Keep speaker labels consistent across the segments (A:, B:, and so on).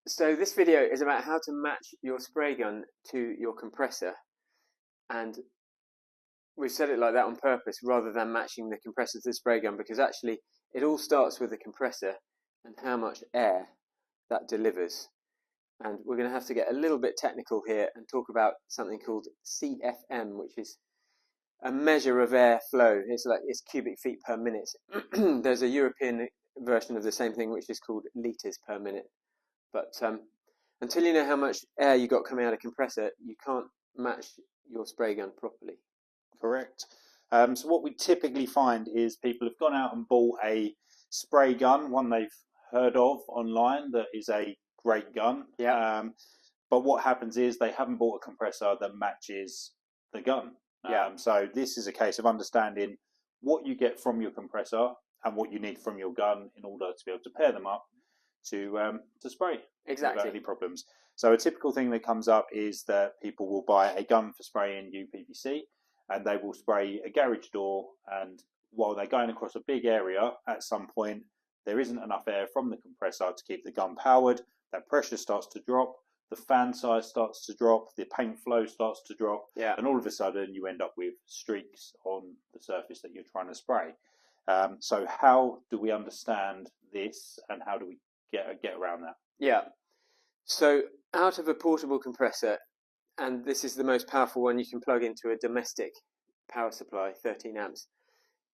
A: So this video is about how to match your spray gun to your compressor, and we've said it like that on purpose rather than matching the compressor to the spray gun, because actually it all starts with the compressor and how much air that delivers. And we're going to have to get a little bit technical here and talk about something called CFM, which is a measure of air flow. It's cubic feet per minute. There's a European version of the same thing which is called litres per minute. But until you know how much air you got coming out of a compressor, you can't match your spray gun properly.
B: Correct. So what we typically find is people have gone out and bought a spray gun, one they've heard of online that is a great gun.
A: Yeah.
B: But what happens is they haven't bought a compressor that matches the gun. So this is a case of understanding what you get from your compressor and what you need from your gun in order to be able to pair them up to spray
A: Exactly.
B: without any problems. So a typical thing that comes up is that people will buy a gun for spraying uPVC, and they will spray a garage door, and while they're going across a big area, at some point there isn't enough air from the compressor to keep the gun powered. That pressure starts to drop, the fan size starts to drop, the paint flow starts to drop, and all of a sudden you end up with streaks on the surface that you're trying to spray. So how do we understand this, and how do we get around that?
A: Yeah. So out of a portable compressor, and this is the most powerful one you can plug into a domestic power supply, 13 amps,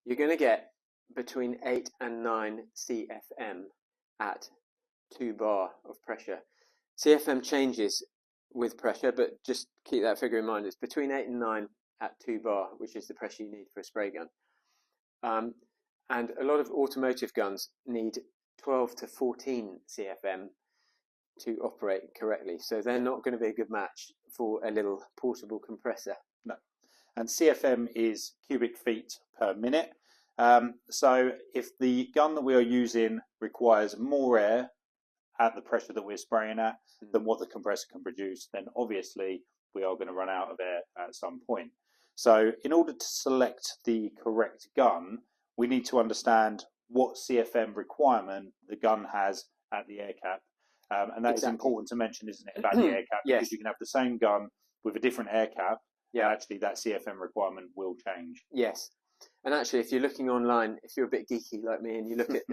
A: you're going to get between 8 and 9 CFM at 2 bar of pressure. CFM changes with pressure, but just keep that figure in mind. It's between 8 and 9 at 2 bar, which is the pressure you need for a spray gun. And a lot of automotive guns need 12 to 14 CFM to operate correctly. So they're not going to be a good match for a little portable compressor.
B: No. And CFM is cubic feet per minute. So if the gun that we are using requires more air at the pressure that we're spraying at than what the compressor can produce, then obviously we are going to run out of air at some point. So in order to select the correct gun, we need to understand what CFM requirement the gun has at the air cap. And that is important to mention, isn't it, about the air cap? Because you can have the same gun with a different air cap, and actually that CFM requirement will change.
A: Yes. And actually, if you're looking online, if you're a bit geeky like me and you look at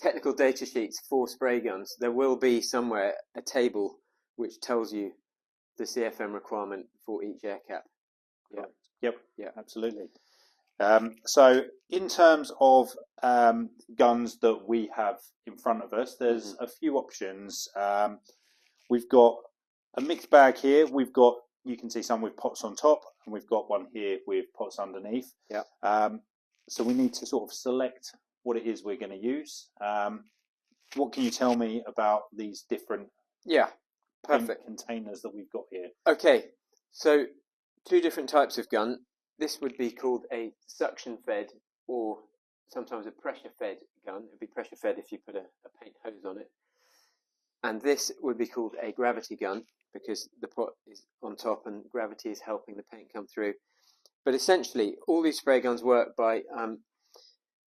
A: technical data sheets for spray guns, there will be somewhere a table which tells you the CFM requirement for each air cap.
B: Yep, absolutely. So in terms of guns that we have in front of us, there's a few options. We've got a mixed bag here. We've got, you can see some with pots on top, and we've got one here with pots underneath. So we need to sort of select what it is we're going to use. What can you tell me about these different containers that we've got here?
A: Okay, so two different types of gun. This would be called a suction-fed, or sometimes a pressure-fed gun. It would be pressure-fed if you put a paint hose on it. And this would be called a gravity gun, because the pot is on top and gravity is helping the paint come through. But essentially, all these spray guns work by,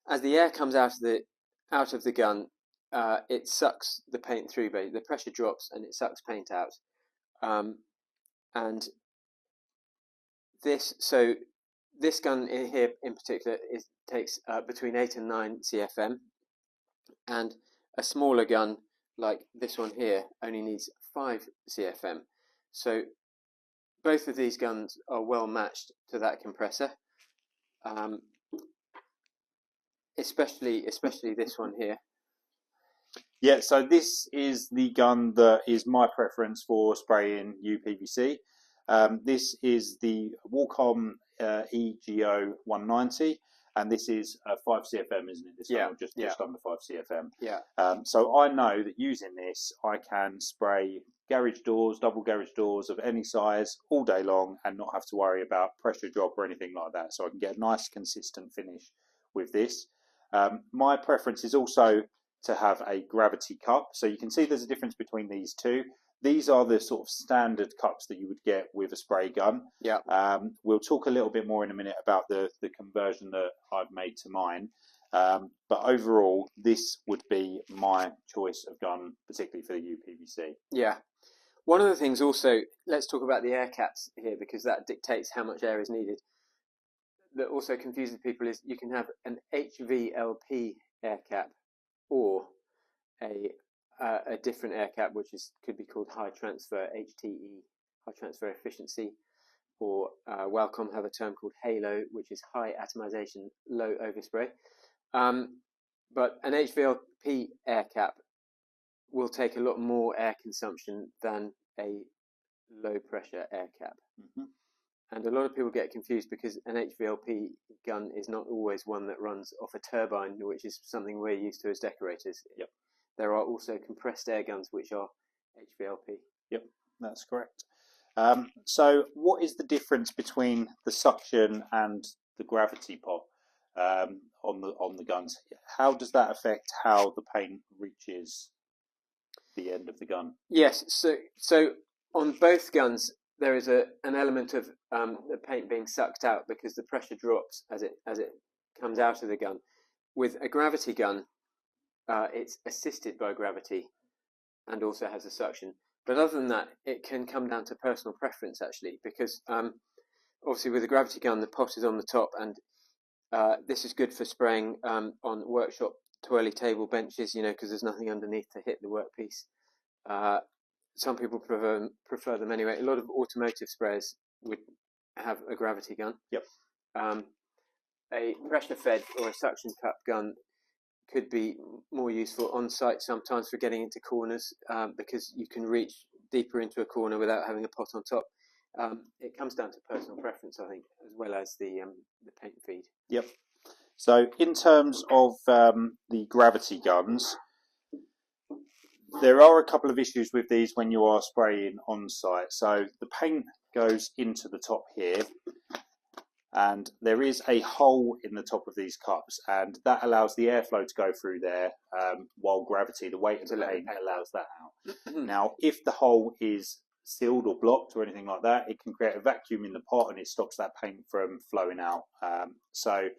A: as the air comes out of the gun, it sucks the paint through. The pressure drops and it sucks paint out. And this gun here in particular takes between 8 and 9 CFM, and a smaller gun like this one here only needs 5 CFM. So both of these guns are well matched to that compressor, especially this one here.
B: Yeah, so this is the gun that is my preference for spraying uPVC. This is the Walcom EGO 190, and this is 5 CFM, isn't it? This one, just under 5 CFM. So I know that using this, I can spray garage doors, double garage doors of any size all day long and not have to worry about pressure drop or anything like that. So I can get a nice consistent finish with this. My preference is also to have a gravity cup. So you can see there's a difference between these two. These are the sort of standard cups that you would get with a spray gun. We'll talk a little bit more in a minute about the conversion that I've made to mine. But overall, this would be my choice of gun, particularly for the uPVC.
A: Yeah. One of the things also, let's talk about the air caps here, because that dictates how much air is needed. That also confuses people is you can have an HVLP air cap or a different air cap, which could be called high transfer, HTE, high transfer efficiency, or Walcom have a term called Halo, which is high atomization, low overspray. But an HVLP air cap will take a lot more air consumption than a low pressure air cap.
B: Mm-hmm.
A: And a lot of people get confused because an HVLP gun is not always one that runs off a turbine, which is something we're used to as decorators.
B: Yep.
A: There are also compressed air guns which are HVLP.
B: Yep, that's correct. So what is the difference between the suction and the gravity pot on the guns? How does that affect how the paint reaches the end of the gun?
A: Yes, so on both guns there is an element of the paint being sucked out because the pressure drops as it comes out of the gun. With a gravity gun, it's assisted by gravity and also has a suction. But other than that, it can come down to personal preference actually, because obviously with a gravity gun the pot is on the top, and this is good for spraying on workshop twirly table benches, because there's nothing underneath to hit the workpiece. Some people prefer them anyway. A lot of automotive sprayers would have a gravity gun.
B: Yep.
A: A pressure fed or a suction cup gun could be more useful on site sometimes for getting into corners, because you can reach deeper into a corner without having a pot on top. It comes down to personal preference, I think, as well as the paint feed.
B: Yep. So in terms of the gravity guns, there are a couple of issues with these when you are spraying on site. So the paint goes into the top here, and there is a hole in the top of these cups, and that allows the airflow to go through there, while gravity, the weight of the paint, allows that out. Now, if the hole is sealed or blocked or anything like that, it can create a vacuum in the pot and it stops that paint from flowing out. So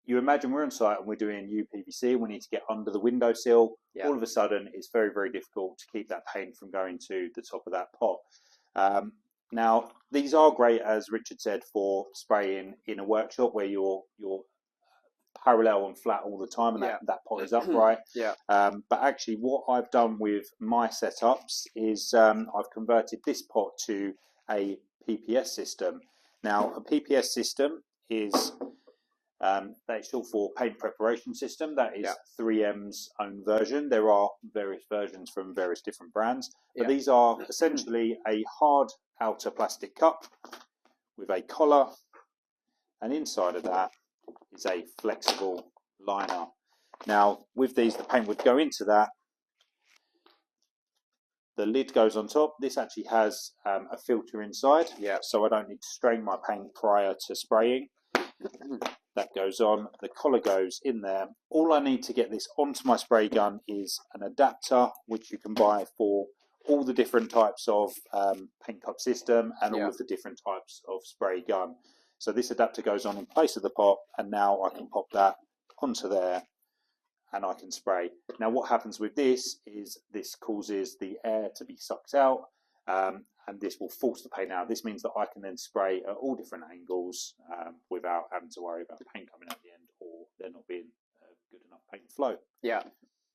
B: you imagine we're on site and we're doing uPVC, we need to get under the windowsill. Yeah. All of a sudden, it's very, very difficult to keep that paint from going to the top of that pot. Now, these are great, as Richard said, for spraying in a workshop where you're parallel and flat all the time, and that pot is upright.
A: Yeah.
B: But actually, what I've done with my setups is I've converted this pot to a PPS system. Now, a PPS system is that's short for paint preparation system. That is 3M's own version. There are various versions from various different brands, but these are essentially a hard outer plastic cup with a collar, and inside of that is a flexible liner. Now, with these, the paint would go into that. The lid goes on top. This actually has a filter inside, so I don't need to strain my paint prior to spraying. That goes on, the collar goes in there. All I need to get this onto my spray gun is an adapter, which you can buy for all the different types of paint cup system and all of the different types of spray gun. So this adapter goes on in place of the pot, and now I can pop that onto there and I can spray. Now what happens with this is this causes the air to be sucked out, and this will force the paint out. This means that I can then spray at all different angles without having to worry about paint coming out the end or there not being good enough paint flow.
A: Yeah,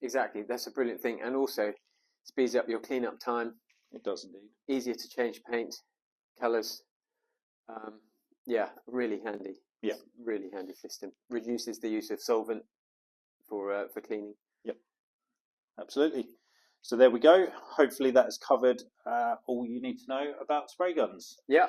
A: exactly. That's a brilliant thing, and also speeds up your cleanup time.
B: It does indeed.
A: Easier to change paint, colours. Yeah, really handy.
B: Yeah,
A: really handy system. Reduces the use of solvent for cleaning.
B: Yep, absolutely. So there we go. Hopefully that has covered all you need to know about spray guns.
A: Yeah.